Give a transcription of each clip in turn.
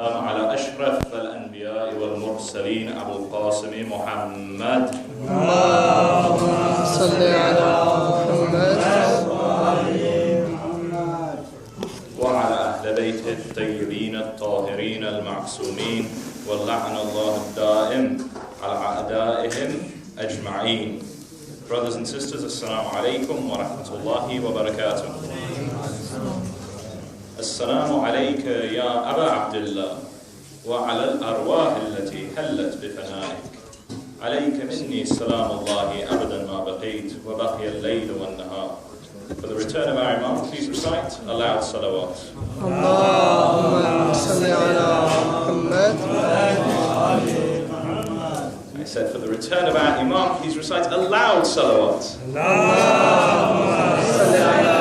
على أشرف الأنبياء والمرسلين أبو القاسم محمد اللهم صل على محمد وعلى أهل بيته الطيبين الطاهرين المعصومين واللعن الله الدائم على أعدائهم أجمعين. Brothers and sisters, Assalamu alaikum wa rahmatullahi wa barakatuh. السلام عليك يا أبا عبد الله وعلى الأرواح التي حلت بفنائك. عليك مني سلام الله أبدا ما بقيت وبقي الليل والنهار. For the return of our Imam, please recite aloud salawat. اللهم صل على محمد. I said for the return of our Imam, please recite aloud salawat. اللهم صل على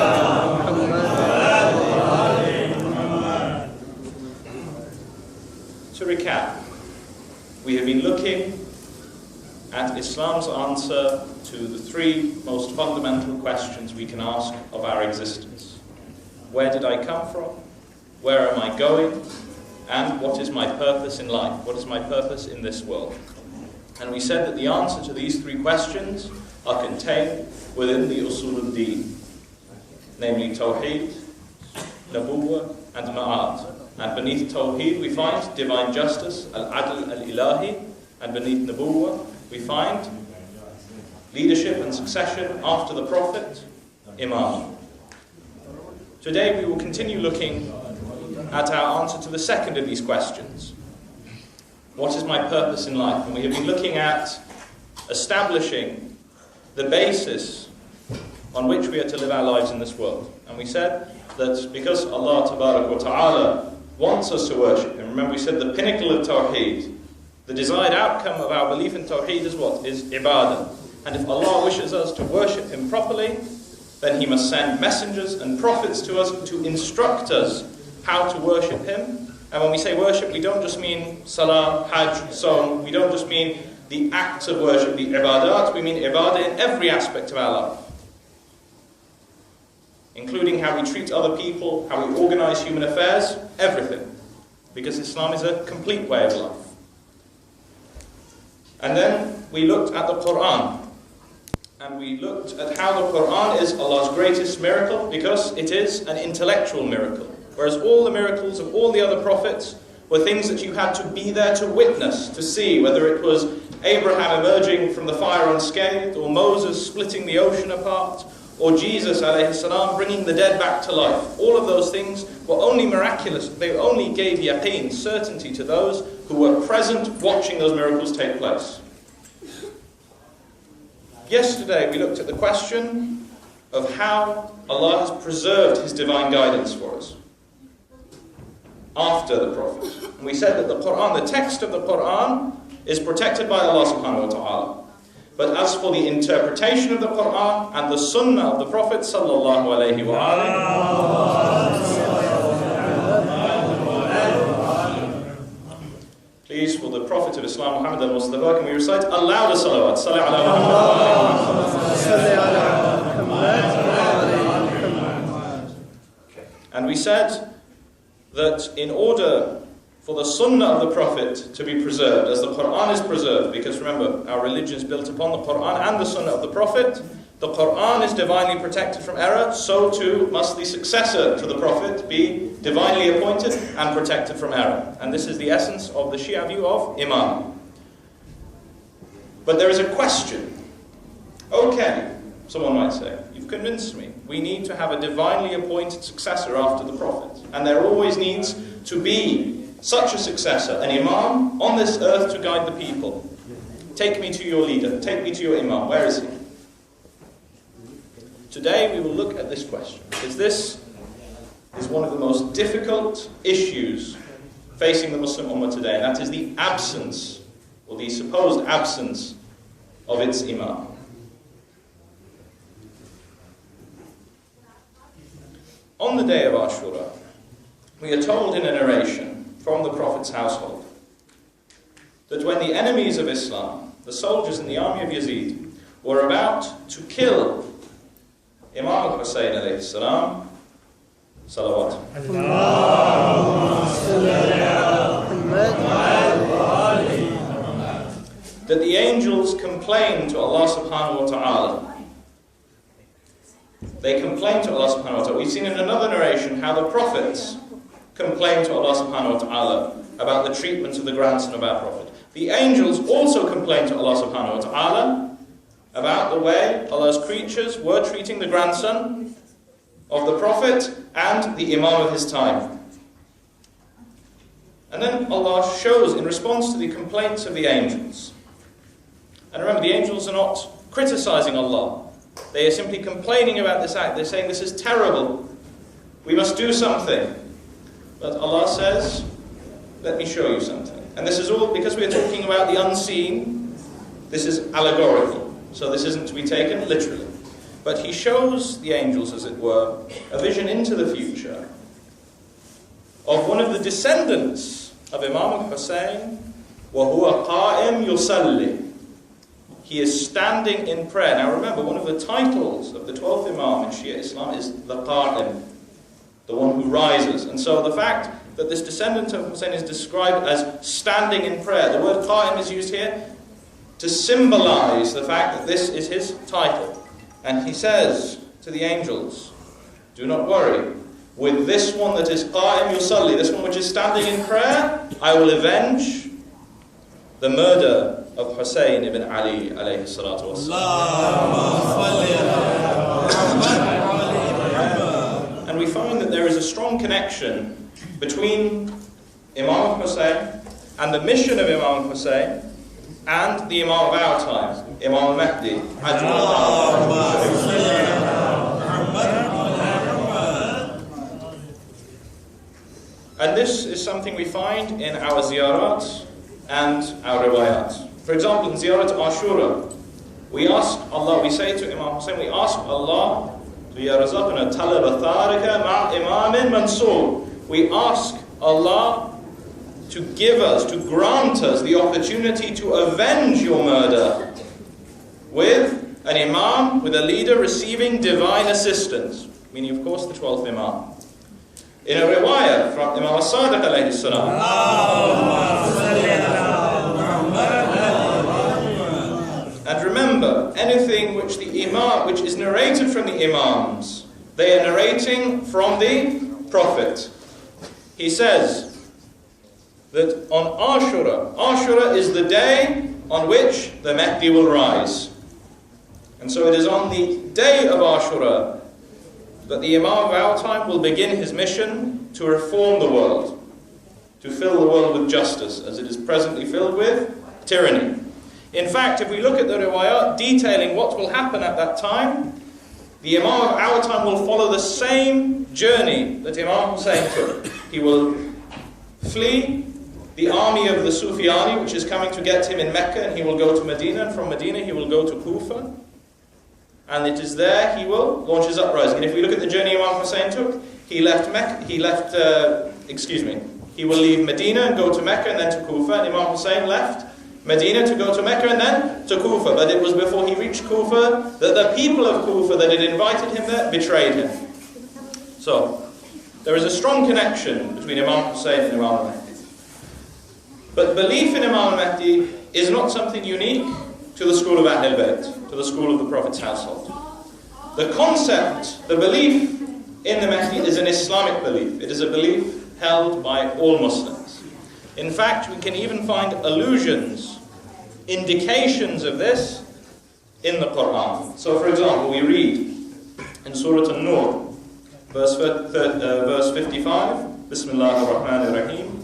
محمد. To recap, we have been looking at Islam's answer to the three most fundamental questions we can ask of our existence. Where did I come from? Where am I going? And what is my purpose in life? What is my purpose in this world? And we said that the answer to these three questions are contained within the usul al-din, namely Tawheed, Nabuwwah, and Ma'ad. And beneath Tawheed we find divine justice, al-adl al-ilahi, and beneath Nabuwwah we find leadership and succession after the Prophet, Imam. Today we will continue looking at our answer to the second of these questions. What is my purpose in life? And we have been looking at establishing the basis on which we are to live our lives in this world. And we said that because Allah Tabarak wa Ta'ala wants us to worship Him, remember we said the pinnacle of Tawheed, the desired outcome of our belief in Tawheed is what? Is ibadah. And if Allah wishes us to worship Him properly, then He must send messengers and prophets to us to instruct us how to worship Him. And when we say worship, we don't just mean salah, hajj, sawm. We don't just mean the acts of worship, the ibadat. We mean ibadah in every aspect of our life, including how we treat other people, how we organize human affairs, everything. Because Islam is a complete way of life. And then we looked at the Quran. And we looked at how the Quran is Allah's greatest miracle because it is an intellectual miracle. Whereas all the miracles of all the other prophets were things that you had to be there to witness, to see, whether it was Abraham emerging from the fire unscathed, or Moses splitting the ocean apart, or Jesus alayhi salam bringing the dead back to life. All of those things were only miraculous. They only gave yaqeen, certainty, to those who were present watching those miracles take place. Yesterday we looked at the question of how Allah has preserved His divine guidance for us after the Prophet. And we said that the Quran, the text of the Quran, is protected by Allah subhanahu wa ta'ala. But as for the interpretation of the Quran and the Sunnah of the Prophet sallallahu alayhi wa alayhi, please, for the Prophet of Islam, Muhammad al-Mustafa, can we recite aloud a salawat? Salli ala Muhammad. And we said that in order for the Sunnah of the Prophet to be preserved, as the Quran is preserved, because remember, our religion is built upon the Quran and the Sunnah of the Prophet, the Quran is divinely protected from error, so too must the successor to the Prophet be divinely appointed and protected from error. And this is the essence of the Shia view of Imam. But there is a question. Okay, someone might say, you've convinced me. We need to have a divinely appointed successor after the Prophet. And there always needs to be such a successor, an Imam on this earth to guide the people. Take me to your leader. Take me to your Imam. Where is he? Today we will look at this question, because this is one of the most difficult issues facing the Muslim Ummah today, and that is the absence, or the supposed absence, of its Imam. On the day of Ashura, we are told in a narration from the Prophet's household that when the enemies of Islam, the soldiers in the army of Yazid, were about to kill Imam Hussain alayhi salam, salawat. that the angels complain to Allah subhanahu wa ta'ala. They complain to Allah subhanahu wa ta'ala. We've seen in another narration how the prophets complain to Allah subhanahu wa ta'ala about the treatment of the grandson of our prophet. The angels also complain to Allah subhanahu wa ta'ala about the way Allah's creatures were treating the grandson of the prophet and the imam of his time. And then Allah shows in response to the complaints of the angels. And remember, the angels are not criticizing Allah. They are simply complaining about this act. They're saying, this is terrible. We must do something. But Allah says, let me show you something. And this is all because we're talking about the unseen. This is allegorical. So this isn't to be taken literally. But He shows the angels, as it were, a vision into the future of one of the descendants of Imam Hussain, وَهُوَ قَائِمْ يُصَلِّي. He is standing in prayer. Now remember, one of the titles of the 12th Imam in Shia Islam is the Qa'im, the one who rises. And so the fact that this descendant of Hussain is described as standing in prayer, the word Qa'im is used here to symbolize the fact that this is his title. And he says to the angels, do not worry. With this one that is Qa'im Yusalli, this one which is standing in prayer, I will avenge the murder of Hussain ibn Ali alayhi salatu wasalam. And we find that there is a strong connection between Imam Hussain and the mission of Imam Hussain and the Imam of our time, Imam Mahdi. And this is something we find in our ziyarat and our riwayat. For example, in ziyarat Ashura, we ask Allah, we say to Imam Hussain, we ask Allah to yarzaqna talaba tharika ma' imamin mansur. We ask Allah to give us, to grant us the opportunity to avenge your murder with an imam, with a leader receiving divine assistance. Meaning, of course, the 12th Imam. In a riwayah from Imam Sadiq alayhi salam, and remember, anything which the imam, which is narrated from the imams, they are narrating from the Prophet. He says that on Ashura is the day on which the Mahdi will rise. And so it is on the day of Ashura that the Imam of our time will begin his mission to reform the world, to fill the world with justice, as it is presently filled with tyranny. In fact, if we look at the riwayat detailing what will happen at that time, the Imam of our time will follow the same journey that Imam Hussain took. He will flee the army of the Sufyani, which is coming to get him in Mecca, and he will go to Medina, and from Medina he will go to Kufa. And it is there he will launch his uprising. And if we look at the journey Imam Hussain took, he will leave Medina and go to Mecca and then to Kufa. And Imam Hussain left Medina to go to Mecca and then to Kufa. But it was before he reached Kufa that the people of Kufa that had invited him there betrayed him. So, there is a strong connection between Imam Hussain and Imam al-Mahdi. But belief in Imam al-Mahdi is not something unique to the school of Ahlul Bayt, to the school of the Prophet's household. The concept, the belief in the Mahdi is an Islamic belief. It is a belief held by all Muslims. In fact, we can even find allusions, indications of this in the Quran. So for example, we read in Surah An-Nur, verse 55, Bismillah ar-Rahman ar-Rahim,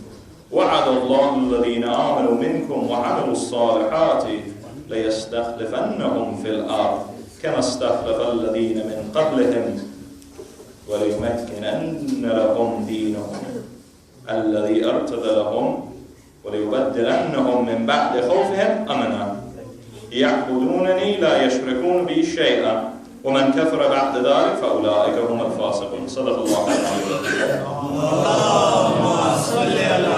وَعَدَ اللَّهُ الَّذِينَ آمَنُوا مِنْكُمْ وَعَمِلُوا الصَّالِحَاتِ ليستخلفنهم في الأرض كما استخلف الذين من قبلهم وليمكنن لهم دينهم الذي ارتضى لهم وليبدلنهم من بعد خوفهم أمنا يعبدونني لا يشركون بي شيئا ومن كفر بعد ذلك فأولئك هم الفاسقون. صدق الله العظيم. اللهم صل على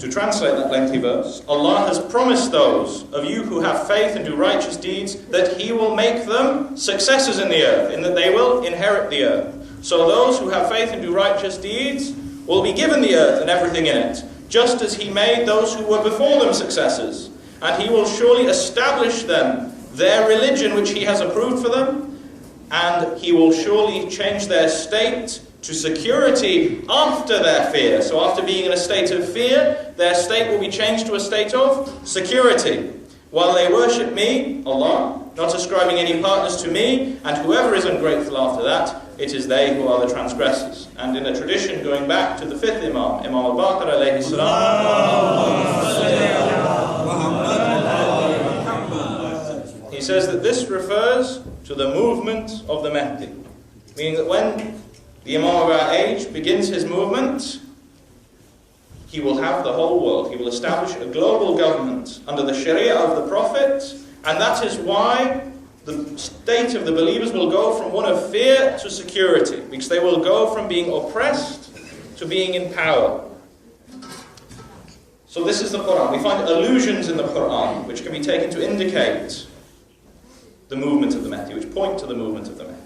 To translate that lengthy verse, Allah has promised those of you who have faith and do righteous deeds that He will make them successors in the earth, in that they will inherit the earth. So those who have faith and do righteous deeds will be given the earth and everything in it. just as he made those who were before them successors. And he will surely establish them their religion which he has approved for them, and he will surely change their state to security after their fear. So after being in a state of fear, their state will be changed to a state of security. While they worship me, Allah, not ascribing any partners to me, and whoever is ungrateful after that, it is they who are the transgressors. And in a tradition going back to the fifth Imam, Imam al-Baqir alayhi salam, he says that this refers to the movement of the Mahdi. Meaning that when the Imam of our age begins his movement, he will have the whole world. He will establish a global government under the Sharia of the Prophet, and that is why the state of the believers will go from one of fear to security, because they will go from being oppressed to being in power. So this is the Quran. We find allusions in the Quran which can be taken to indicate the movement of the Mahdi, which point to the movement of the Mahdi.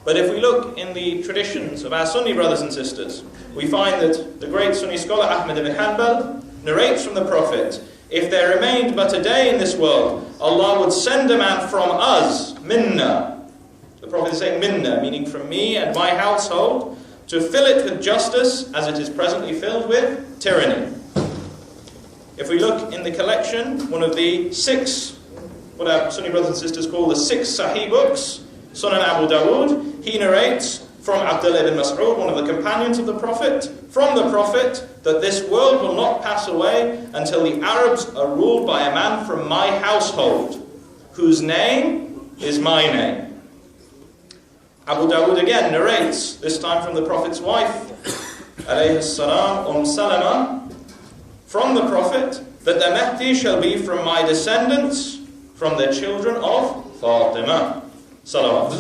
But if we look in the traditions of our Sunni brothers and sisters, we find that the great Sunni scholar Ahmad ibn Hanbal narrates from the Prophet, if there remained but a day in this world, Allah would send a man from us, minna. The Prophet is saying minna, meaning from me and my household, to fill it with justice as it is presently filled with tyranny. If we look in the collection, one of the six, what our Sunni brothers and sisters call the 6 Sahih books, Sunan Abu Dawood, he narrates from Abdullah ibn Mas'ud, one of the companions of the Prophet, from the Prophet, that this world will not pass away until the Arabs are ruled by a man from my household, whose name is my name. Abu Dawood again narrates, this time from the Prophet's wife, alayhi salam, Salama, from the Prophet, that the Mahdi shall be from my descendants, from the children of Fatima. Salawat.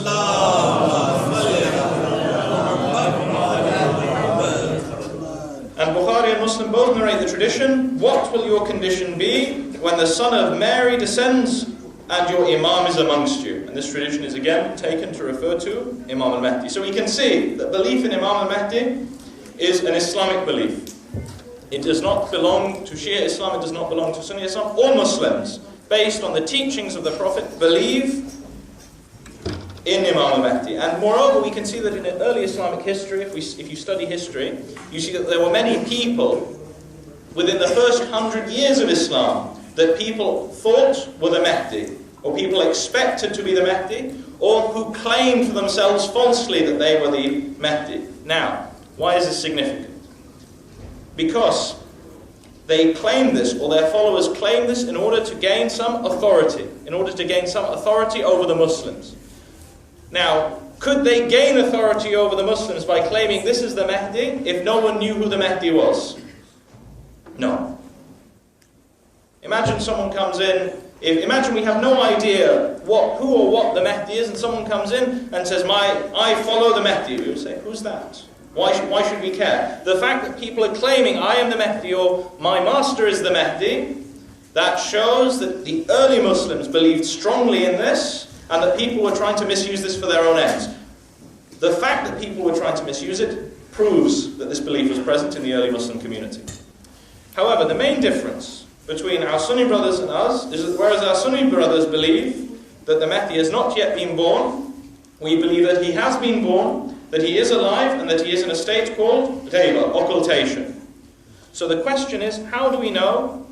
And Bukhari and Muslim both narrate the tradition. What will your condition be when the son of Mary descends and your Imam is amongst you? And this tradition is again taken to refer to Imam al-Mahdi. So we can see that belief in Imam al-Mahdi is an Islamic belief. It does not belong to Shia Islam, it does not belong to Sunni Islam. All Muslims, based on the teachings of the Prophet, believe in Imam al-Mahdi. And moreover, we can see that in early Islamic history, if you study history, you see that there were many people within the first 100 years of Islam that people thought were the Mahdi, or people expected to be the Mahdi, or who claimed for themselves falsely that they were the Mahdi. Now, why is this significant? Because they claim this, or their followers claim this, in order to gain some authority, over the Muslims. Now, could they gain authority over the Muslims by claiming this is the Mahdi if no one knew who the Mahdi was? No. Imagine someone comes in, imagine we have no idea who or what the Mahdi is, and someone comes in and says, I follow the Mahdi. We would say, who's that? Why should we care? The fact that people are claiming, I am the Mahdi, or my master is the Mahdi, that shows that the early Muslims believed strongly in this, and that people were trying to misuse this for their own ends. The fact that people were trying to misuse it proves that this belief was present in the early Muslim community. However, the main difference between our Sunni brothers and us is that whereas our Sunni brothers believe that the Mahdi has not yet been born, we believe that he has been born, that he is alive, and that he is in a state called ghaiba, occultation. So the question is, how do we know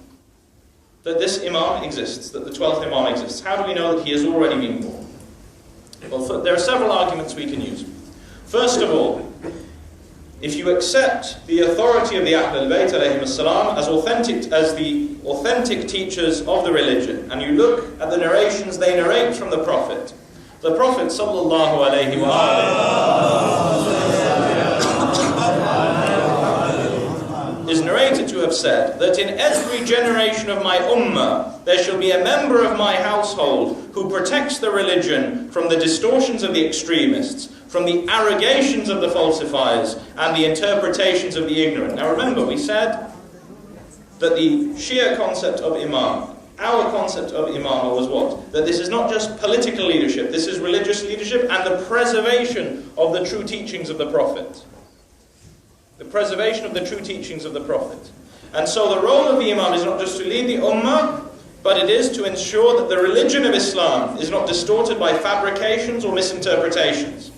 that this Imam exists, that the 12th Imam exists? How do we know that he has already been born? Well, there are several arguments we can use. First of all, if you accept the authority of the Ahlul Bayt alayhim salam as the authentic teachers of the religion, and you look at the narrations they narrate from the Prophet sallallahu alayhi wa is narrated to have said that in every generation of my ummah there shall be a member of my household who protects the religion from the distortions of the extremists, from the arrogations of the falsifiers, and the interpretations of the ignorant. Now remember, we said that the Shia concept of Imam, our concept of Imamah was what? That this is not just political leadership, this is religious leadership and the preservation of the true teachings of the Prophet. The preservation of the true teachings of the Prophet. And so the role of the Imam is not just to lead the Ummah, but it is to ensure that the religion of Islam is not distorted by fabrications or misinterpretations.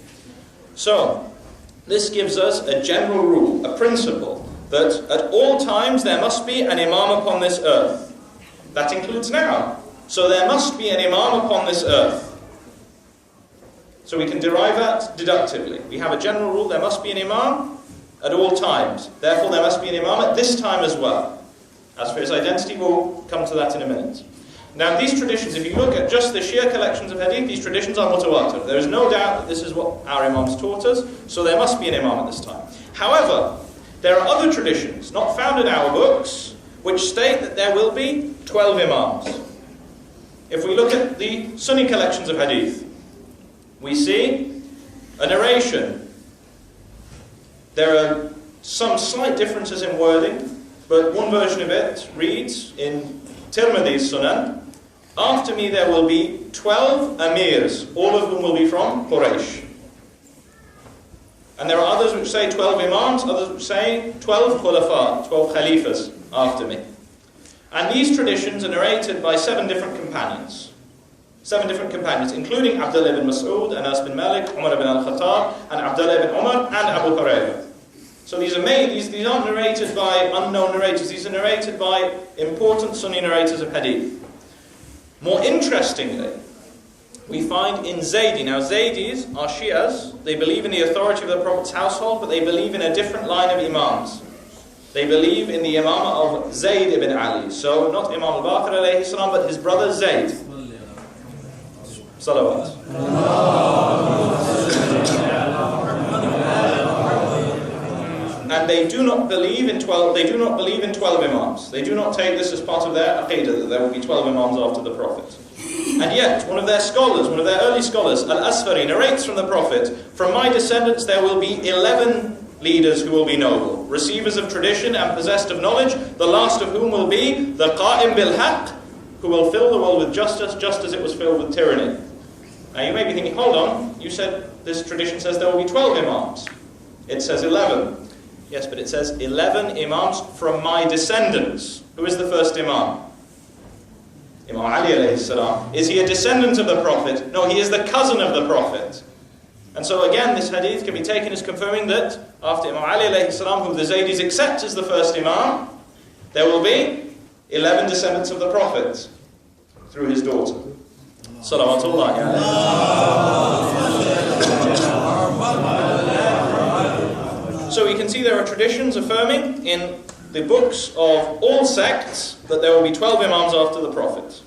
So, this gives us a general rule, a principle, that at all times there must be an Imam upon this earth. That includes now. So there must be an Imam upon this earth. So we can derive that deductively. We have a general rule, there must be an Imam at all times. Therefore there must be an Imam at this time as well. As for his identity, we'll come to that in a minute. Now these traditions, if you look at just the sheer collections of hadith, these traditions are mutawatir. There is no doubt that this is what our Imams taught us, so there must be an Imam at this time. However, there are other traditions, not found in our books, which state that there will be 12 Imams. If we look at the Sunni collections of hadith, we see a narration. There are some slight differences in wording, but one version of it reads in Tirmidhi's Sunan, "After me there will be 12 amirs, all of whom will be from Quraysh." And there are others which say 12 imams, others which say 12 khulafa, 12 khalifas after me. And these traditions are narrated by 7 different companions. 7 different companions, including Abdullah ibn Mas'ud, Anas bin Malik, Umar ibn al-Khattab, and Abdullah ibn Umar, and Abu Hurairah. So these aren't narrated by unknown narrators, these are narrated by important Sunni narrators of hadith. More interestingly, we find in Zaydi. Now Zaydis are Shias, they believe in the authority of the Prophet's household, but they believe in a different line of Imams. They believe in the Imamah of Zayd ibn Ali. So not Imam al-Baqir alayhi salam, but his brother Zayd. Salawat. And they do not believe in 12 Imams. They do not take this as part of their aqidah, that there will be 12 Imams after the Prophet. And yet, one of their early scholars, Al-Asfari, narrates from the Prophet, "From my descendants there will be 11 leaders who will be noble, receivers of tradition and possessed of knowledge, the last of whom will be the Qa'im bil-Haqq, who will fill the world with justice, just as it was filled with tyranny." Now you may be thinking, hold on, you said this tradition says there will be 12 Imams. It says 11. Yes, but it says 11 Imams from my descendants. Who is the first Imam? Imam Ali alayhi salam. Is he a descendant of the Prophet? No, he is the cousin of the Prophet. And so again, this hadith can be taken as confirming that after Imam Ali alayhi salam, who the Zaydis accept as the first Imam, there will be 11 descendants of the Prophet through his daughter. Salawatullah alayhi. So we can see there are traditions affirming in the books of all sects that there will be 12 Imams after the Prophet.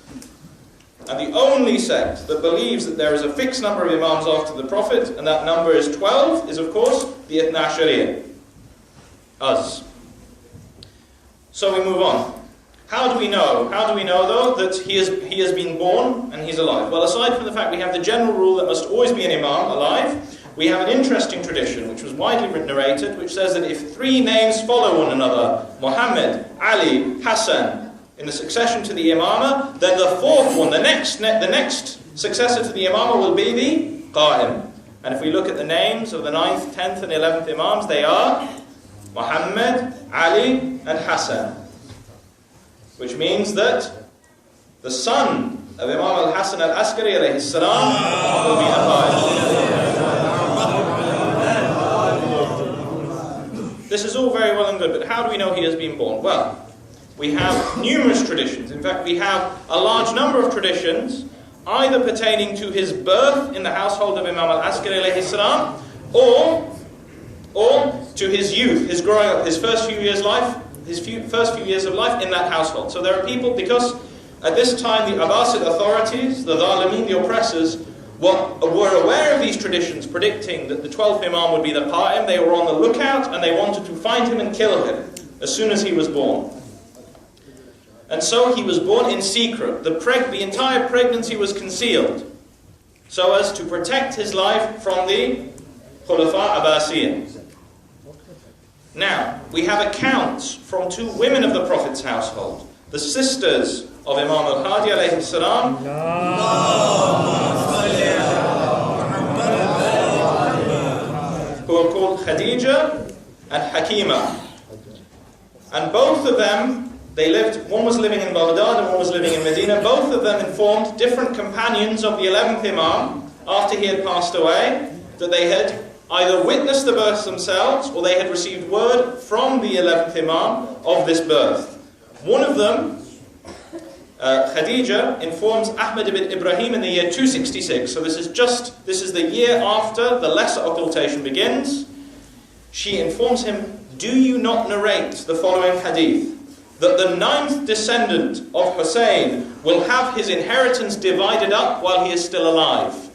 And the only sect that believes that there is a fixed number of Imams after the Prophet, and that number is 12, is of course the Ithna Ashariya, us. So we move on. How do we know? How do we know though that he has been born and he's alive? Well, aside from the fact we have the general rule that must always be an Imam alive, we have an interesting tradition which was widely narrated, which says that if 3 names follow one another, Muhammad, Ali, Hassan, in the succession to the Imamah, then the 4th one, the next successor to the Imamah will be the Qa'im. And if we look at the names of the 9th, 10th and 11th Imams, they are Muhammad, Ali and Hassan. Which means that the son of Imam al-Hasan al-Askari alayhi salam will be a Qa'im. This is all very well and good, but how do we know he has been born? Well, we have numerous traditions. In fact, we have a large number of traditions, either pertaining to his birth in the household of Imam al-Askari alayhi salam, or to his youth, his growing up, his first few years of life in that household. So there are people, because at this time the Abbasid authorities, the Dhalimin, the oppressors, were aware of these traditions, predicting that the 12th Imam would be the Qa'im. They were on the lookout and they wanted to find him and kill him as soon as he was born. And so he was born in secret. The entire pregnancy was concealed, so as to protect his life from the Khulafa Abbasiyyin. Now, we have accounts from 2 women of the Prophet's household, the sisters of Imam al-Hadi alayhi salam, who are called Khadija and Hakima. And both of them, one was living in Baghdad and one was living in Medina. Both of them informed different companions of the 11th Imam, after he had passed away, that they had either witnessed the birth themselves or they had received word from the 11th Imam of this birth. One of them, Khadija, informs Ahmad ibn Ibrahim in the year 266. So this is the year after the lesser occultation begins. She informs him, do you not narrate the following hadith, that the 9th descendant of Hussain will have his inheritance divided up while he is still alive?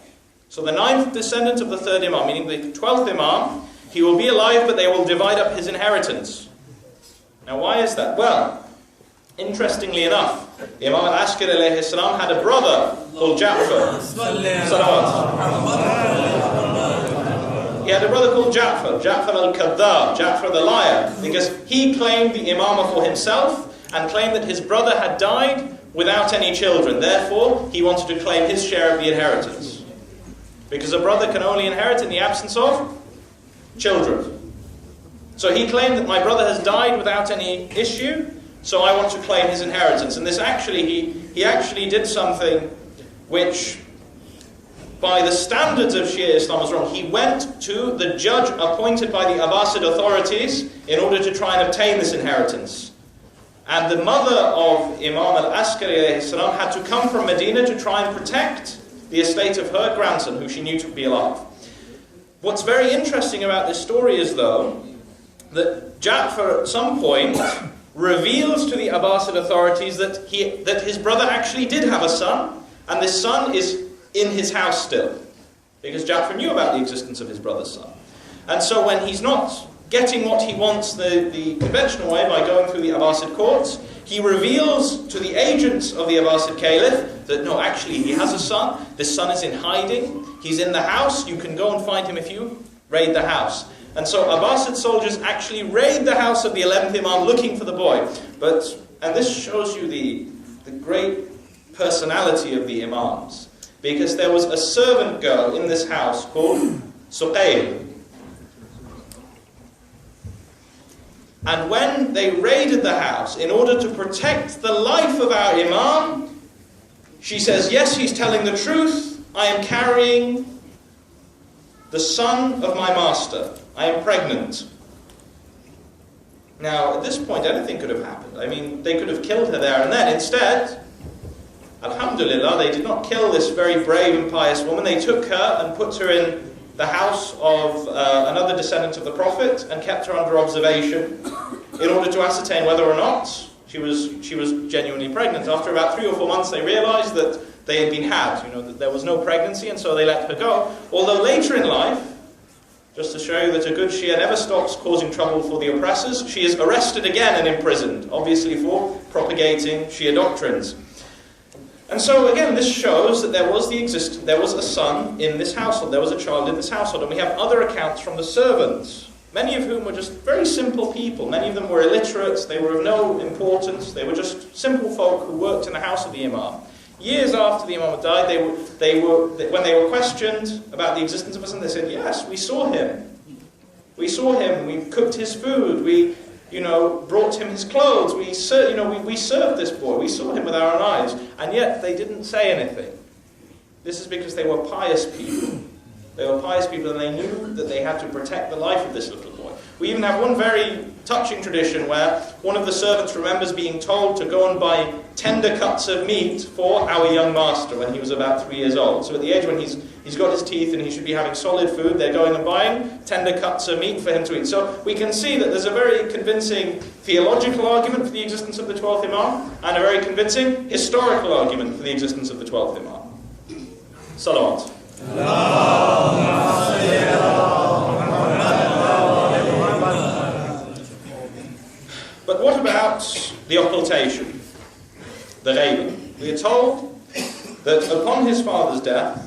So the 9th descendant of the 3rd Imam, meaning the 12th Imam, he will be alive, but they will divide up his inheritance. Now why is that? Well, interestingly enough, Imam al-Askari alayhi salam had a brother called Ja'far. He had a brother called Ja'far al-Kadhdhab, Ja'far the liar, because he claimed the imamah for himself and claimed that his brother had died without any children. Therefore, he wanted to claim his share of the inheritance. Because a brother can only inherit in the absence of children. So he claimed that my brother has died without any issue, so I want to claim his inheritance. And this actually, he actually did something which, by the standards of Shia Islam, was wrong. He went to the judge appointed by the Abbasid authorities in order to try and obtain this inheritance. And the mother of Imam al-Askari had to come from Medina to try and protect the estate of her grandson, who she knew to be alive. What's very interesting about this story is, though, that Ja'far at some point reveals to the Abbasid authorities that his brother actually did have a son, and this son is in his house still, because Ja'far knew about the existence of his brother's son. And so when he's not getting what he wants the conventional way by going through the Abbasid courts, he reveals to the agents of the Abbasid Caliph that no, actually he has a son, this son is in hiding, he's in the house, you can go and find him if you raid the house. And so Abbasid soldiers actually raid the house of the 11th Imam looking for the boy. And this shows you the great personality of the Imams. Because there was a servant girl in this house called Suqayl. And when they raided the house, in order to protect the life of our Imam, she says, yes, he's telling the truth. I am carrying the son of my master. I am pregnant. Now, at this point, anything could have happened. I mean, they could have killed her there and then. Instead, alhamdulillah, they did not kill this very brave and pious woman. They took her and put her in the house of another descendant of the Prophet and kept her under observation in order to ascertain whether or not she was genuinely pregnant. After about 3 or 4 months, they realized that they had been had, that there was no pregnancy, and so they let her go. Although later in life, just to show you that a good Shia never stops causing trouble for the oppressors, she is arrested again and imprisoned, obviously for propagating Shia doctrines. And so again, this shows that there was a son in this household, there was a child in this household, and we have other accounts from the servants, many of whom were just very simple people. Many of them were illiterate, they were of no importance, they were just simple folk who worked in the house of the Imam. Years after the Imam had died, when they were questioned about the existence of a son, they said, yes, we saw him. We saw him, we cooked his food, we brought him his clothes, we served this boy, we saw him with our own eyes, and yet they didn't say anything. This is because they were pious people. They were pious people and they knew that they had to protect the life of this little boy. We even have one very touching tradition where one of the servants remembers being told to go and buy tender cuts of meat for our young master when he was about 3 years old. So at the age when he's got his teeth and he should be having solid food, they're going and buying tender cuts of meat for him to eat. So we can see that there's a very convincing theological argument for the existence of the 12th Imam and a very convincing historical argument for the existence of the 12th Imam. Salawat. But what about the occultation, the ghaiba? We are told that upon his father's death,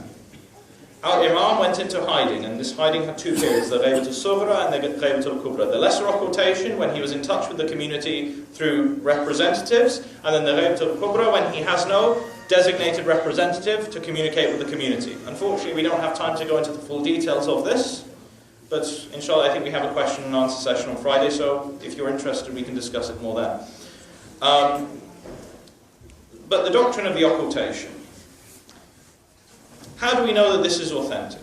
our Imam went into hiding, and this hiding had 2 periods, the ghaibat al-sughra and the ghaibat al-kubra. The lesser occultation, when he was in touch with the community through representatives, and then the ghaibat al-kubra, when he has no designated representative to communicate with the community. Unfortunately, we don't have time to go into the full details of this, but inshallah I think we have a question and answer session on Friday, so if you're interested we can discuss it more then. But the doctrine of the occultation. How do we know that this is authentic?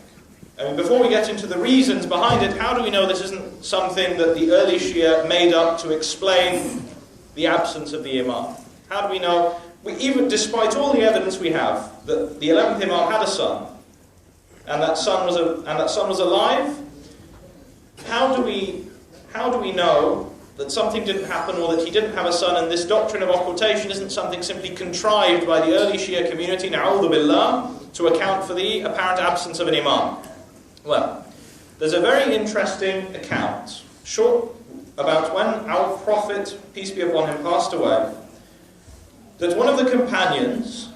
I mean, before we get into the reasons behind it, how do we know this isn't something that the early Shia made up to explain the absence of the Imam? How do we know, even despite all the evidence we have, that the 11th Imam had a son, and that son was alive? How do we know that something didn't happen, or that he didn't have a son, and this doctrine of occultation isn't something simply contrived by the early Shia community, na'udhu billah, to account for the apparent absence of an Imam? Well, there's a very interesting account, short, about when our Prophet, peace be upon him, passed away, that one of the companions,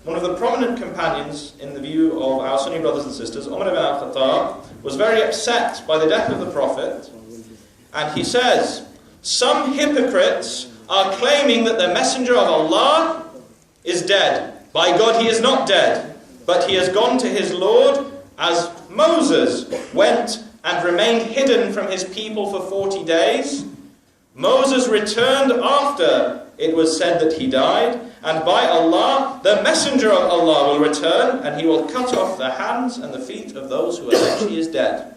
one of the prominent companions in the view of our Sunni brothers and sisters, Umar ibn al-Khattab, was very upset by the death of the Prophet, and he says, some hypocrites are claiming that the Messenger of Allah is dead. By God, he is not dead, but he has gone to his Lord as Moses went and remained hidden from his people for 40 days. Moses returned after it was said that he died, and by Allah, the Messenger of Allah will return, and he will cut off the hands and the feet of those who allege he is dead.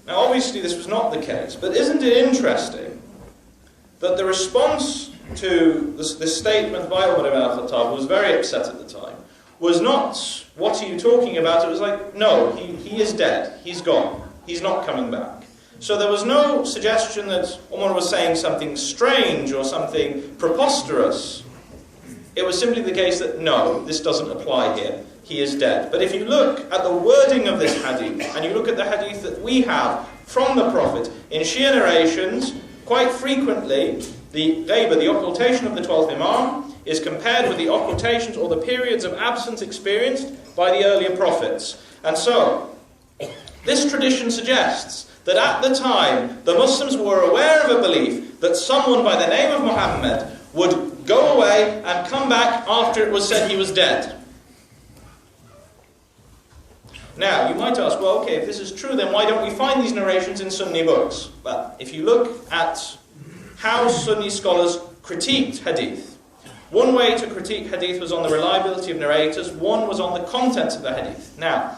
Now obviously this was not the case, but isn't it interesting that the response to this statement by Umar ibn al-Khattab, who was very upset at the time, was not, what are you talking about? It was like, no, he is dead, he's gone, he's not coming back. So there was no suggestion that Umar was saying something strange or something preposterous. It was simply the case that, no, this doesn't apply here, he is dead. But if you look at the wording of this hadith, and you look at the hadith that we have from the Prophet, in Shia narrations, quite frequently, the ghaiba, the occultation of the 12th Imam, is compared with the occultations or the periods of absence experienced by the earlier prophets. And so, this tradition suggests that at the time, the Muslims were aware of a belief that someone by the name of Muhammad would go away and come back after it was said he was dead. Now, you might ask, well, okay, if this is true, then why don't we find these narrations in Sunni books? Well, if you look at how Sunni scholars critiqued hadith, one way to critique hadith was on the reliability of narrators, one was on the contents of the hadith. Now,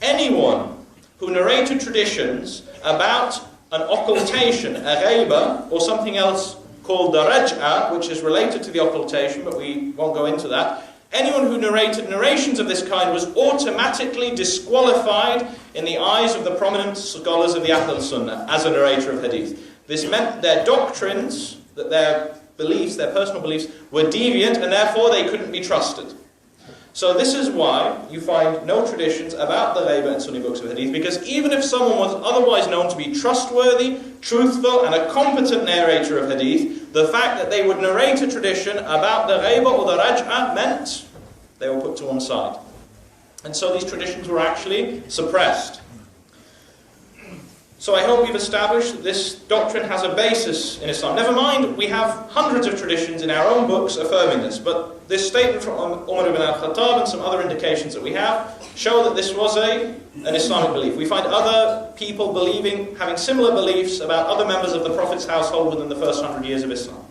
anyone who narrated traditions about an occultation, a ghaiba, or something else called the raj'a, which is related to the occultation, but we won't go into that, anyone who narrated narrations of this kind was automatically disqualified in the eyes of the prominent scholars of the Ahl al-Sunnah as a narrator of hadith. This meant their doctrines, that their beliefs, their personal beliefs, were deviant, and therefore they couldn't be trusted. So this is why you find no traditions about the ghaiba in Sunni books of hadith, because even if someone was otherwise known to be trustworthy, truthful, and a competent narrator of hadith, the fact that they would narrate a tradition about the ghaiba or the raj'a meant they were put to one side. And so these traditions were actually suppressed. So I hope we've established that this doctrine has a basis in Islam. Never mind, we have hundreds of traditions in our own books affirming this, but this statement from Umar ibn al-Khattab and some other indications that we have show that this was an Islamic belief. We find other people having similar beliefs about other members of the Prophet's household within the first 100 years of Islam.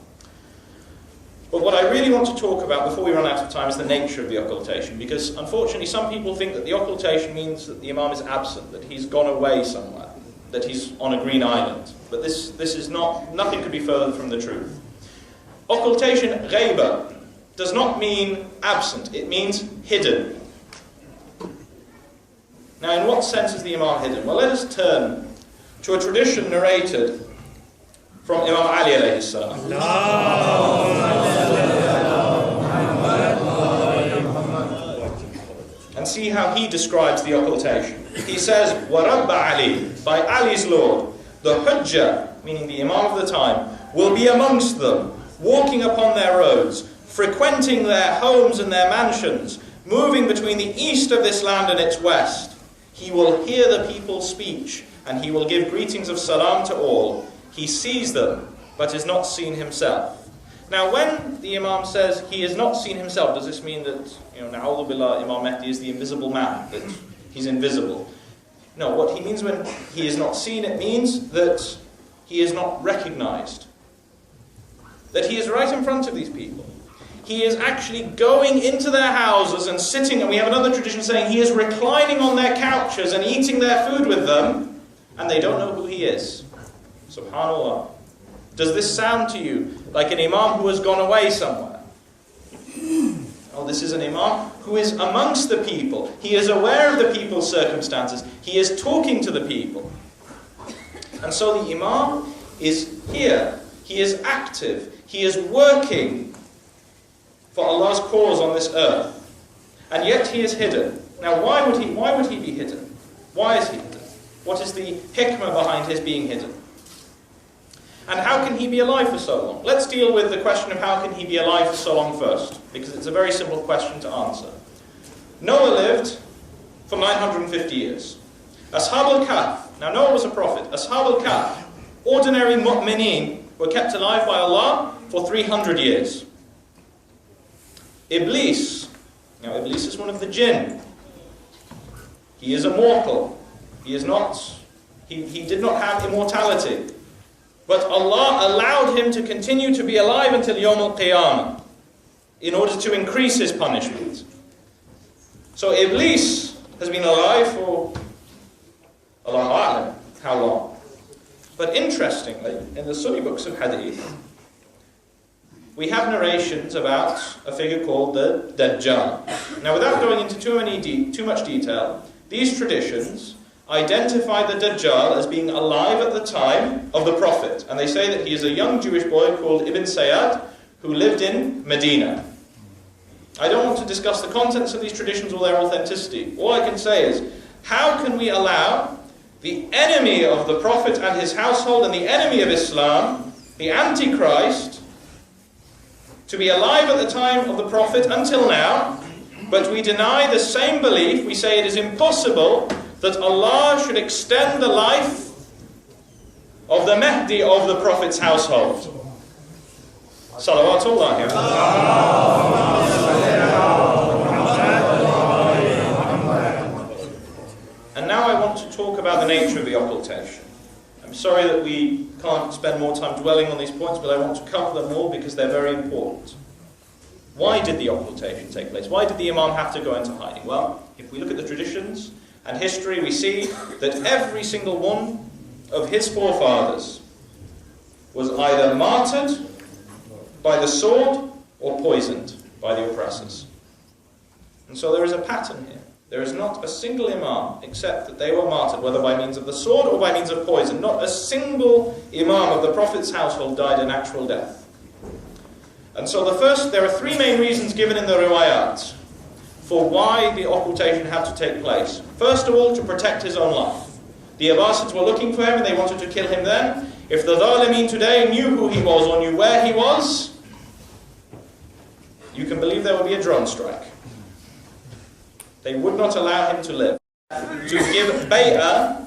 But what I really want to talk about before we run out of time is the nature of the occultation, because unfortunately some people think that the occultation means that the Imam is absent, that he's gone away somewhere, that he's on a green island. But this is nothing could be further from the truth. Occultation, ghaiba, does not mean absent, it means hidden. Now in what sense is the Imam hidden? Well, let us turn to a tradition narrated from Imam Ali alayhi salam. And see how he describes the occultation. He says, وَرَبَّ عَلِي, by Ali's Lord, the Hujjah, meaning the Imam of the time, will be amongst them, walking upon their roads, frequenting their homes and their mansions, moving between the east of this land and its west. He will hear the people's speech, and he will give greetings of salam to all. He sees them, but is not seen himself. Now, when the Imam says he is not seen himself, does this mean that, na'udhu billah, Imam Mahdi is the invisible man, that he's invisible? No, what he means when he is not seen, it means that he is not recognized. That he is right in front of these people. He is actually going into their houses and sitting, and we have another tradition saying he is reclining on their couches and eating their food with them, and they don't know who he is. SubhanAllah. Does this sound to you like an imam who has gone away somewhere? Oh, this is an imam who is amongst the people. He is aware of the people's circumstances. He is talking to the people. And so the imam is here. He is active. He is working for Allah's cause on this earth. And yet he is hidden. Now why would he be hidden? Why is he hidden? What is the hikmah behind his being hidden? And how can he be alive for so long? Let's deal with the question of how can he be alive for so long first, because it's a very simple question to answer. Noah lived for 950 years. Ashab al-Kahf, now Noah was a prophet. Ashab al-Kahf, ordinary mu'mineen, were kept alive by Allah for 300 years. Iblis, now Iblis is one of the jinn. He is a mortal. He did not have immortality. But Allah allowed him to continue to be alive until Yawm al-Qiyamah in order to increase his punishment. So Iblis has been alive for Allahu A'lam, how long? But interestingly, in the Sunni books of Hadith, we have narrations about a figure called the Dajjal. Now without going into too much detail, these traditions identify the Dajjal as being alive at the time of the Prophet. And they say that he is a young Jewish boy called Ibn Sayyad who lived in Medina. I don't want to discuss the contents of these traditions or their authenticity. All I can say is, how can we allow the enemy of the Prophet and his household and the enemy of Islam, the Antichrist, to be alive at the time of the Prophet until now, but we deny the same belief? We say it is impossible that Allah should extend the life of the Mahdi of the Prophet's household. Salawatullah. And now I want to talk about the nature of the occultation. I'm sorry that we can't spend more time dwelling on these points, but I want to cover them all because they're very important. Why did the occultation take place? Why did the Imam have to go into hiding? Well, if we look at the traditions and history, we see that every single one of his forefathers was either martyred by the sword or poisoned by the oppressors. And so there is a pattern here. There is not a single imam except that they were martyred, whether by means of the sword or by means of poison. Not a single imam of the Prophet's household died a natural death. And so there are three main reasons given in the riwayat for why the occultation had to take place. First of all, to protect his own life. The Abbasids were looking for him and they wanted to kill him then. If the Dhalimeen today knew who he was or knew where he was, you can believe there would be a drone strike. They would not allow him to live. To give bay'ah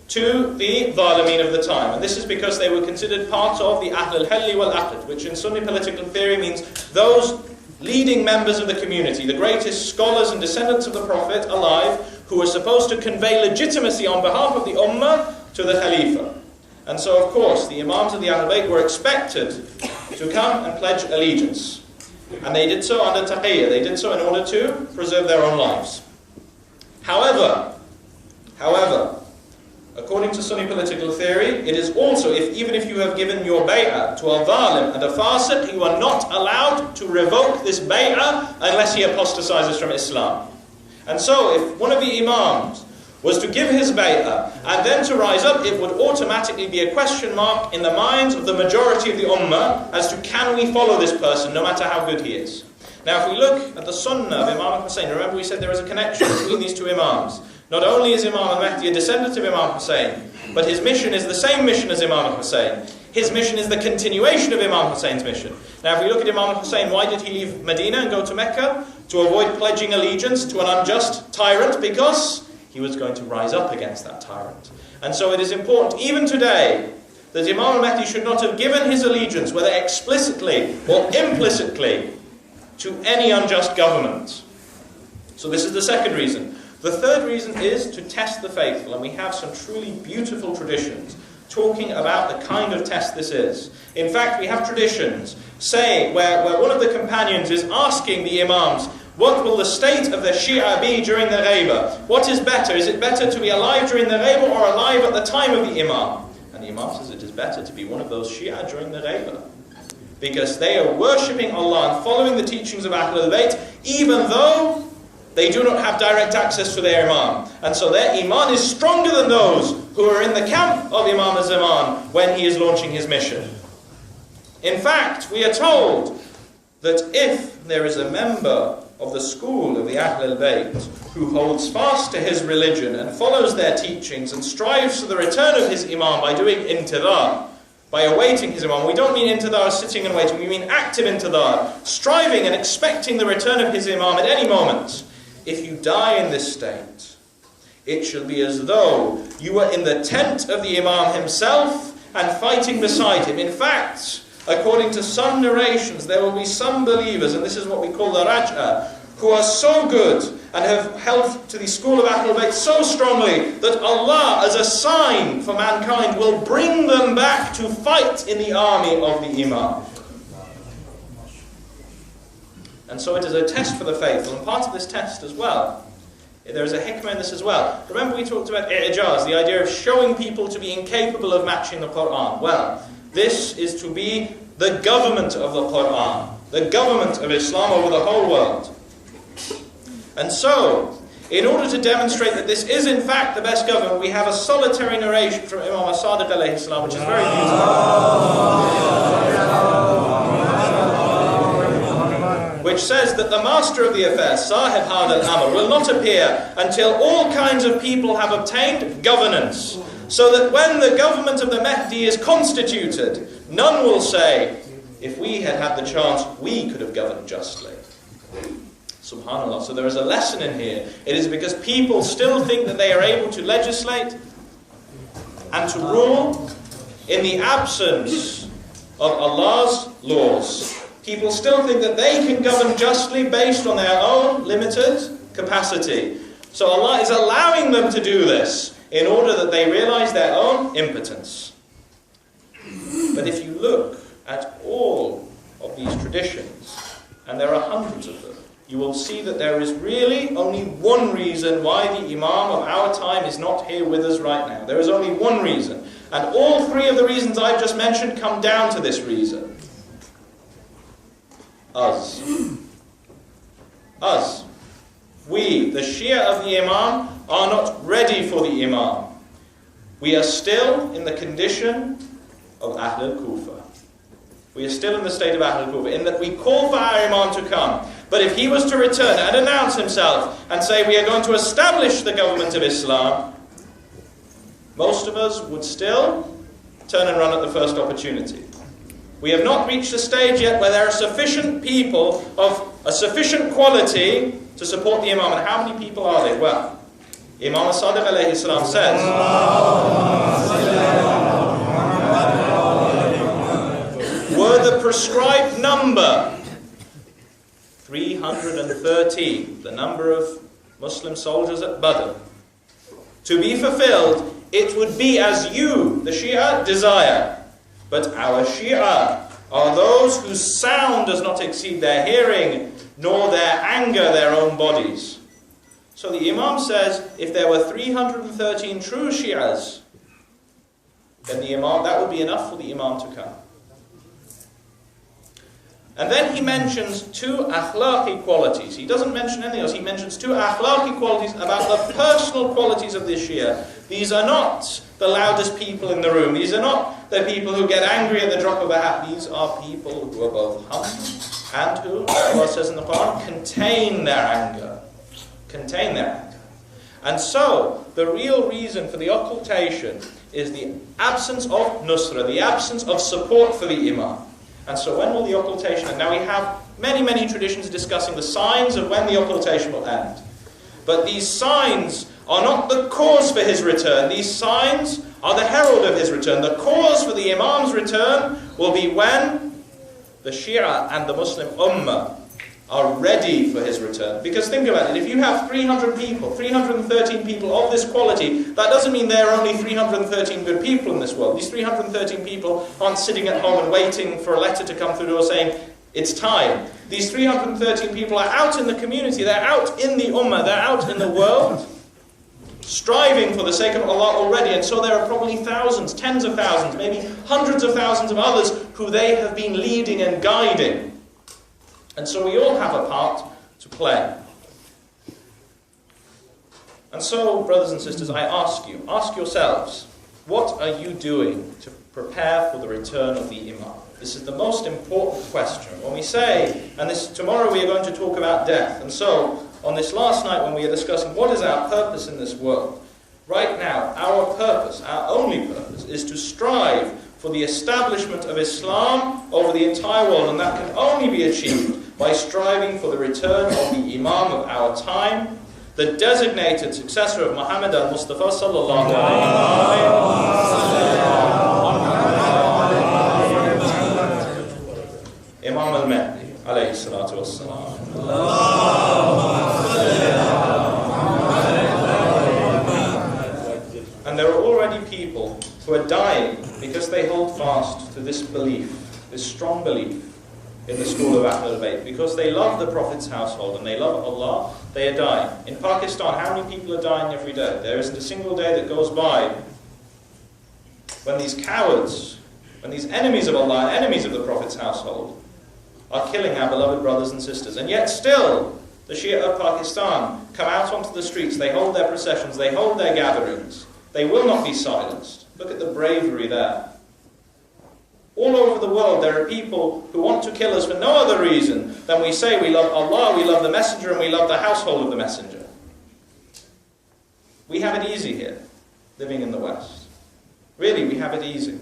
to the Dhalimeen of the time. And this is because they were considered part of the Ahl al-Halli wal-Aqd, which in Sunni political theory means those leading members of the community, the greatest scholars and descendants of the Prophet alive, who were supposed to convey legitimacy on behalf of the Ummah to the Khalifa. And so, of course, the Imams of the Ahl Bayt were expected to come and pledge allegiance. And they did so under taqiyya. They did so in order to preserve their own lives. However, according to Sunni political theory, it is also, even if you have given your bay'ah to a dhalim and a fasiq, you are not allowed to revoke this bay'ah unless he apostatizes from Islam. And so, if one of the imams was to give his bay'ah and then to rise up, it would automatically be a question mark in the minds of the majority of the ummah as to can we follow this person no matter how good he is. Now if we look at the sunnah of Imam Hussain, remember we said there is a connection between these two imams. Not only is Imam al-Mahdi a descendant of Imam Hussain, but his mission is the same mission as Imam Hussain. His mission is the continuation of Imam Hussein's mission. Now if we look at Imam Hussain, why did he leave Medina and go to Mecca? To avoid pledging allegiance to an unjust tyrant, because he was going to rise up against that tyrant. And so it is important, even today, that Imam al-Mahdi should not have given his allegiance, whether explicitly or implicitly, to any unjust government. So this is the second reason. The third reason is to test the faithful, and we have some truly beautiful traditions talking about the kind of test this is. In fact, we have traditions saying where one of the companions is asking the Imams, what will the state of the Shia be during the Ghaiba? What is better? Is it better to be alive during the Ghaiba or alive at the time of the Imam? And the Imam says it is better to be one of those Shia during the Ghaiba, because they are worshipping Allah and following the teachings of Ahlul Bayt, even though they do not have direct access to their Imam. And so their Iman is stronger than those who are in the camp of Imam al-Zaman when he is launching his mission. In fact, we are told that if there is a member of the school of the Ahlul Bayt who holds fast to his religion and follows their teachings and strives for the return of his Imam by doing intidhar, by awaiting his Imam. We don't mean intidhar sitting and waiting, we mean active intidhar, striving and expecting the return of his Imam at any moment. If you die in this state, it shall be as though you were in the tent of the Imam himself and fighting beside him. In fact, according to some narrations, there will be some believers, and this is what we call the Raj'a, who are so good and have held to the school of Ahlul Bayt so strongly that Allah, as a sign for mankind, will bring them back to fight in the army of the Imam. And so it is a test for the faithful, and part of this test as well, there is a hikmah in this as well. Remember we talked about i'jaz, the idea of showing people to be incapable of matching the Qur'an. Well, this is to be the government of the Qur'an, the government of Islam over the whole world. And so, in order to demonstrate that this is in fact the best government, we have a solitary narration from Imam Sadiq alayhi salam, which is very beautiful, which says that the master of the affair, Sahib Had al-Amr, will not appear until all kinds of people have obtained governance, so that when the government of the Mahdi is constituted, none will say, if we had had the chance, we could have governed justly. Subhanallah. So there is a lesson in here. It is because people still think that they are able to legislate and to rule in the absence of Allah's laws. People still think that they can govern justly based on their own limited capacity. So Allah is allowing them to do this in order that they realize their own impotence. But if you look at all of these traditions, and there are hundreds of them, you will see that there is really only one reason why the Imam of our time is not here with us right now. There is only one reason. And all three of the reasons I've just mentioned come down to this reason. Us. Us. We, the Shia of the Imam, are not ready for the Imam. We are still in the condition of Ahlul Kufa. We are still in the state of Ahlul Kufa, in that we call for our Imam to come. But if he was to return and announce himself and say, we are going to establish the government of Islam, most of us would still turn and run at the first opportunity. We have not reached a stage yet where there are sufficient people of a sufficient quality to support the Imam. And how many people are there? Well, Imam Sadiq alayhi salam says, were the prescribed number 313, the number of Muslim soldiers at Badr, to be fulfilled, it would be as you, the Shia, desire. But our Shia are those whose sound does not exceed their hearing, nor their anger their own bodies. So the Imam says, if there were 313 true Shias, then the Imam, that would be enough for the Imam to come. And then he mentions two akhlaqi qualities. He doesn't mention anything else. He mentions two akhlaqi qualities about the personal qualities of the Shia. These are not the loudest people in the room. These are not the people who get angry at the drop of a hat. These are people who are both humble and who, Allah says in the Quran, contain their anger. Contain their anger. And so, the real reason for the occultation is the absence of nusra, the absence of support for the Imam. And so when will the occultation end? Now we have many, many traditions discussing the signs of when the occultation will end. But these signs are not the cause for his return. These signs are the herald of his return. The cause for the Imam's return will be when the Shia and the Muslim Ummah are ready for his return. Because think about it, if you have 300 people, 313 people of this quality, that doesn't mean there are only 313 good people in this world. These 313 people aren't sitting at home and waiting for a letter to come through the door saying, it's time. These 313 people are out in the community, they're out in the ummah, they're out in the world, striving for the sake of Allah already, and so there are probably thousands, tens of thousands, maybe hundreds of thousands of others who they have been leading and guiding. And so we all have a part to play. And so, brothers and sisters, I ask you, ask yourselves, what are you doing to prepare for the return of the Imam? This is the most important question. When we say, and tomorrow we are going to talk about death, and so on this last night when we are discussing what is our purpose in this world, right now our purpose, our only purpose, is to strive for the establishment of Islam over the entire world, and that can only be achieved by striving for the return of the Imam of our time, the designated successor of Muhammad al-Mustafa sallallahu alayhi wa sallam, Imam al-Mahdi alayhi salatu wassalam. And there are already people who are dying because they hold fast to this belief, this strong belief in the school of Ahlul Bayt, because they love the Prophet's household and they love Allah. They are dying. In Pakistan, how many people are dying every day? There isn't a single day that goes by when these cowards, when these enemies of Allah, enemies of the Prophet's household, are killing our beloved brothers and sisters. And yet still, the Shia of Pakistan come out onto the streets, they hold their processions, they hold their gatherings. They will not be silenced. Look at the bravery there. All over the world there are people who want to kill us for no other reason than we say we love Allah, we love the Messenger, and we love the household of the Messenger. We have it easy here, living in the West. Really, we have it easy.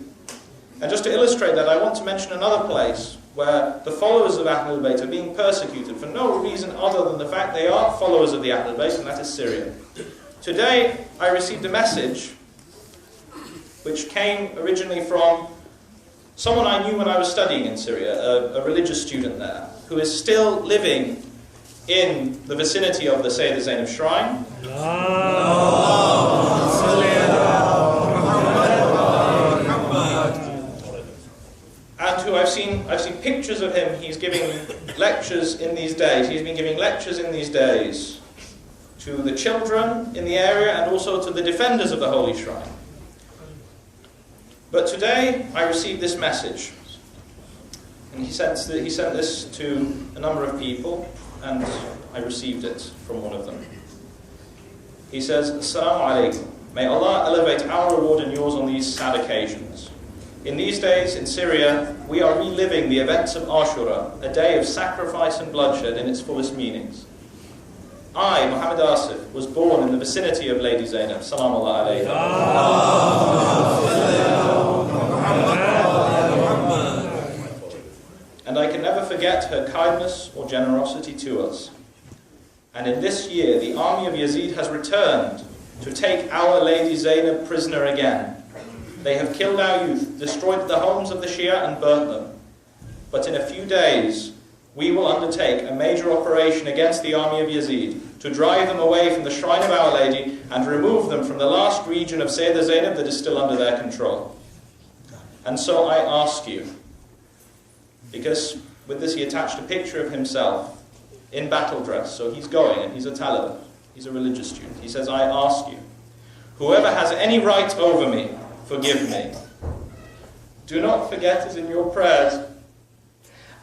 And just to illustrate that, I want to mention another place where the followers of Ahlul Bayt are being persecuted for no reason other than the fact they are followers of the Ahlul Bayt, and that is Syria. Today, I received a message which came originally from someone I knew when I was studying in Syria, a religious student there, who is still living in the vicinity of the Sayyidah Zainab shrine. And who I've seen pictures of him. He's giving lectures in these days. He's been giving lectures in these days to the children in the area and also to the defenders of the holy shrine. But today I received this message, and he sent this to a number of people, and I received it from one of them. He says, Assalamu alaikum. May Allah elevate our reward and yours on these sad occasions. In these days in Syria, we are reliving the events of Ashura, a day of sacrifice and bloodshed in its fullest meanings. I, Muhammad Asif, was born in the vicinity of Lady Zainab, salamullah alayha. And I can never forget her kindness or generosity to us. And in this year, the army of Yazid has returned to take our Lady Zainab prisoner again. They have killed our youth, destroyed the homes of the Shia and burnt them. But in a few days, we will undertake a major operation against the army of Yazid to drive them away from the shrine of Our Lady and remove them from the last region of Sayyidah Zainab that is still under their control. And so I ask you, because with this he attached a picture of himself in battle dress, so he's going and he's a Taliban, he's a religious student. He says, I ask you, whoever has any right over me, forgive me. Do not forget us in your prayers.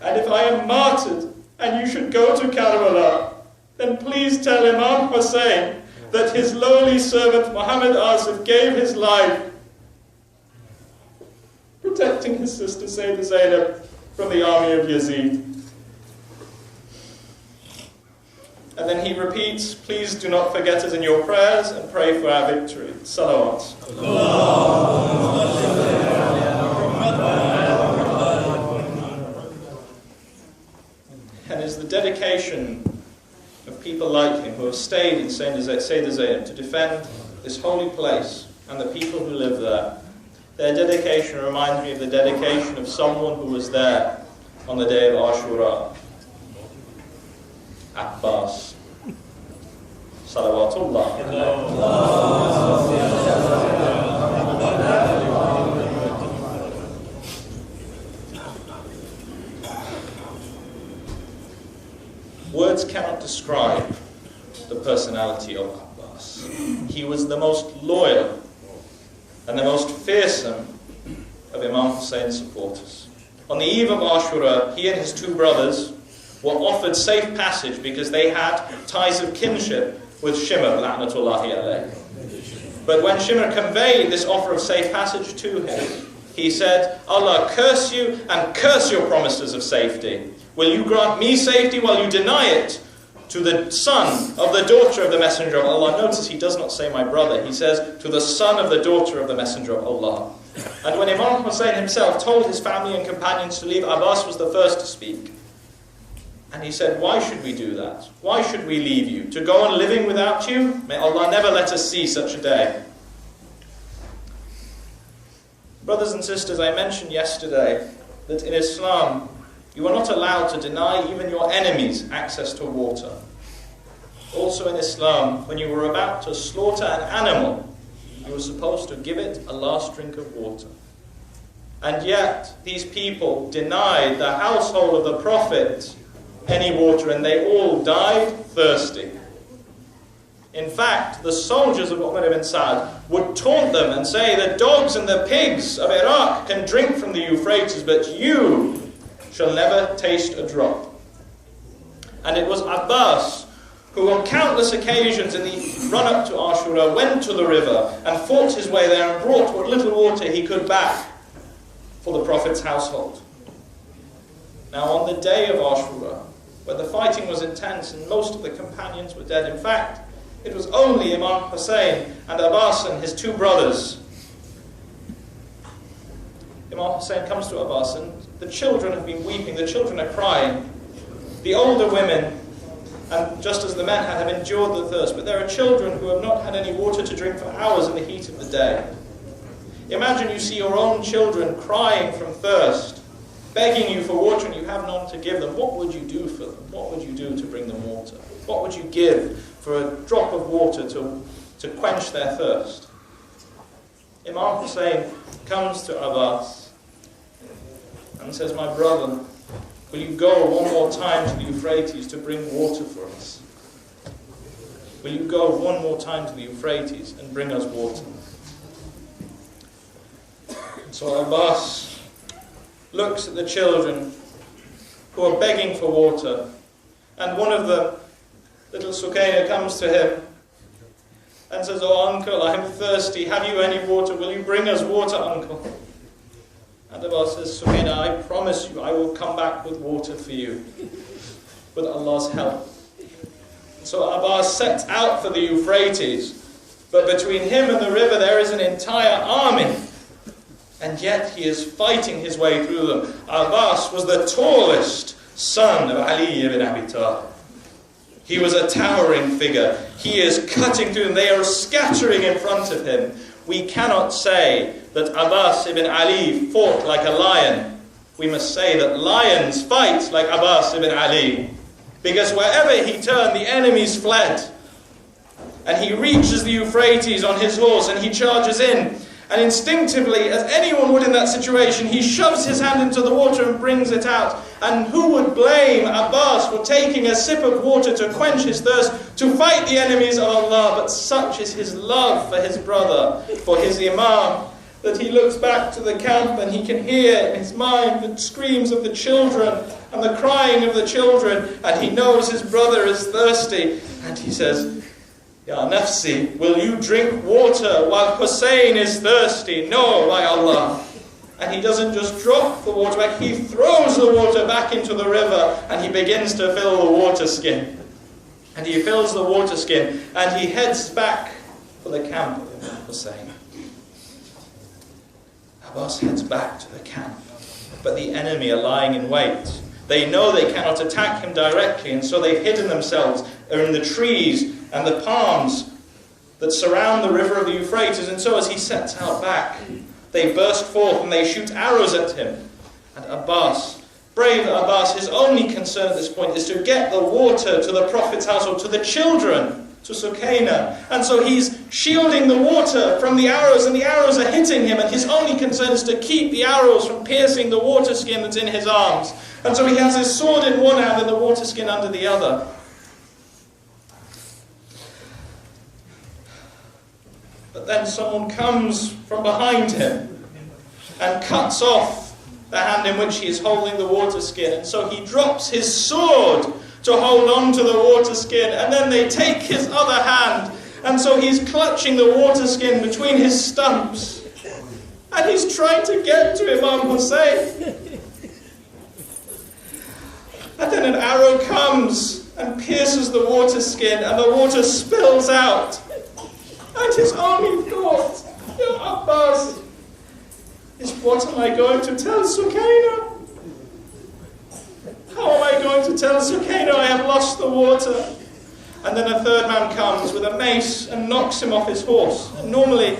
And if I am martyred and you should go to Karbala, then please tell Imam Hussain that his lowly servant Muhammad Asif gave his life protecting his sister Sayyidah Zainab from the army of Yazid. And then he repeats, please do not forget us in your prayers and pray for our victory. Salawat. And is the dedication of people like him who have stayed in Sayyidah Zainab to defend this holy place and the people who live there. Their dedication reminds me of the dedication of someone who was there on the day of Ashura. Abbas. Salawatullah. Words cannot describe the personality of Abbas. He was the most loyal and the most fearsome of Imam Hussein's supporters. On the eve of Ashura, he and his two brothers were offered safe passage because they had ties of kinship with Shimr, la'natullahi alayh. But when Shimr conveyed this offer of safe passage to him, he said, Allah curse you and curse your promises of safety. Will you grant me safety while you deny it to the son of the daughter of the Messenger of Allah? Notice he does not say my brother. He says to the son of the daughter of the Messenger of Allah. And when Imam Hussain himself told his family and companions to leave, Abbas was the first to speak. And he said, why should we do that? Why should we leave you? To go on living without you? May Allah never let us see such a day. Brothers and sisters, I mentioned yesterday that in Islam, you are not allowed to deny even your enemies access to water. Also in Islam, when you were about to slaughter an animal, you were supposed to give it a last drink of water. And yet, these people denied the household of the Prophet any water, and they all died thirsty. In fact, the soldiers of Umar ibn Sa'd would taunt them and say, the dogs and the pigs of Iraq can drink from the Euphrates, but you shall never taste a drop. And it was Abbas who on countless occasions in the run-up to Ashura went to the river and fought his way there and brought what little water he could back for the Prophet's household. Now on the day of Ashura, where the fighting was intense and most of the companions were dead, in fact, it was only Imam Hussain and Abbas and his two brothers. Imam Hussain comes to Abbas and the children have been weeping, the children are crying. The older women, and just as the men have endured the thirst, but there are children who have not had any water to drink for hours in the heat of the day. Imagine you see your own children crying from thirst, begging you for water and you have none to give them. What would you do for them? What would you do to bring them water? What would you give for a drop of water to quench their thirst? Imam Hussain comes to Abbas and says, my brother, will you go one more time to the Euphrates to bring water for us? Will you go one more time to the Euphrates and bring us water? So Abbas looks at the children who are begging for water, and one of the little Sakander comes to him and says, oh uncle, I am thirsty, have you any water? Will you bring us water, uncle? And Abbas says, Sakander, I promise you I will come back with water for you, with Allah's help. So Abbas sets out for the Euphrates, but between him and the river there is an entire army. And yet he is fighting his way through them. Abbas was the tallest son of Ali ibn Abi Talib. He was a towering figure. He is cutting through them. They are scattering in front of him. We cannot say that Abbas ibn Ali fought like a lion. We must say that lions fight like Abbas ibn Ali. Because wherever he turned, the enemies fled. And he reaches the Euphrates on his horse and he charges in. And instinctively, as anyone would in that situation, he shoves his hand into the water and brings it out. And who would blame Abbas for taking a sip of water to quench his thirst, to fight the enemies of Allah? But such is his love for his brother, for his Imam, that he looks back to the camp and he can hear in his mind the screams of the children and the crying of the children. And he knows his brother is thirsty. And he says, Ya nafsi, will you drink water while Hussein is thirsty? No, by Allah. And he doesn't just drop the water back, he throws the water back into the river and he begins to fill the water skin. And he fills the water skin and he heads back for the camp of Imam Hussain. Abbas heads back to the camp, but the enemy are lying in wait. They know they cannot attack him directly, and so they've hidden themselves in the trees and the palms that surround the river of the Euphrates. And so as he sets out back, they burst forth and they shoot arrows at him. And Abbas Brave Abbas, his only concern at this point is to get the water to the Prophet's household, to the children, to Sukaina. And so he's shielding the water from the arrows, and the arrows are hitting him, and his only concern is to keep the arrows from piercing the water skin that's in his arms. And so he has his sword in one hand and the water skin under the other. But then someone comes from behind him and cuts off the hand in which he is holding the water skin. And so he drops his sword to hold on to the water skin, and then they take his other hand, and so he's clutching the water skin between his stumps, and he's trying to get to Imam Hussain. And then an arrow comes and pierces the water skin, and the water spills out. And his only thought, Ya Abbas, is what am I going to tell Sukaina? How am I going to tell Sukaina I have lost the water? And then a third man comes with a mace and knocks him off his horse. And normally,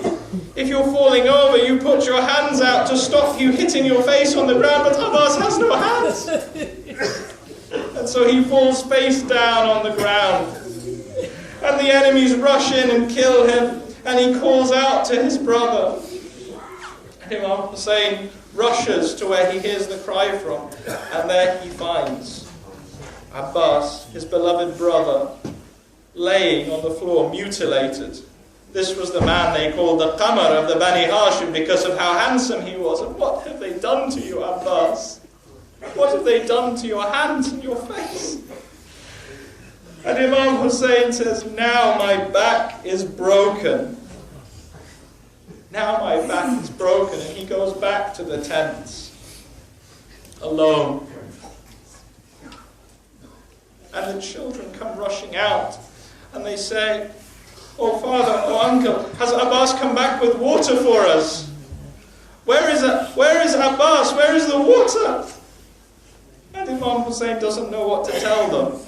if you're falling over, you put your hands out to stop you hitting your face on the ground, but Abbas has no hands. And so he falls face down on the ground. And the enemies rush in and kill him, and he calls out to his brother. And Imam Hussain rushes to where he hears the cry from, and there he finds Abbas, his beloved brother, laying on the floor, mutilated. This was the man they called the Qamar of the Bani Hashim because of how handsome he was. And what have they done to you, Abbas? What have they done to your hands and your face? And Imam Hussain says, now my back is broken. Now my back is broken. And he goes back to the tents, alone. And the children come rushing out, and they say, oh father, oh uncle, has Abbas come back with water for us? Where is Abbas? Where is the water? And Imam Hussain doesn't know what to tell them.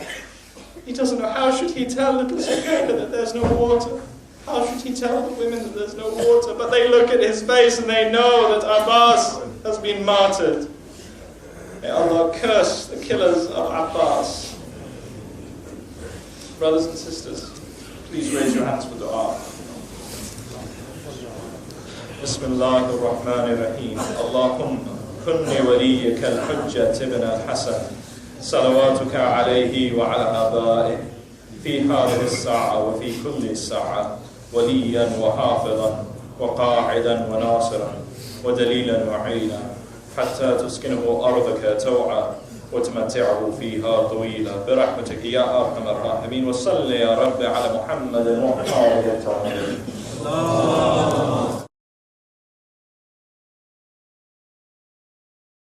He doesn't know, how should he tell little Sukaina that there's no water? How should he tell the women that there's no water? But they look at his face and they know that Abbas has been martyred. May Allah curse the killers of Abbas. Brothers and sisters, please raise your hands for dua. Bismillah ar-Rahman ar-Rahim. Allahumma kunni waliyaka al-hujjat ibn al-Hasan. صلواتك عليه وعلى آبائه في هذه الساعة وفي كل ساعة وليا وحافظا وقاعدا وناصرا ودليلا وعينا حتى تسكنه أرضك توعا وتمتعه فيها طويلا برحمتك يا أرحم الراحمين. وصل يا رب على محمد وعلى آله وصحبه.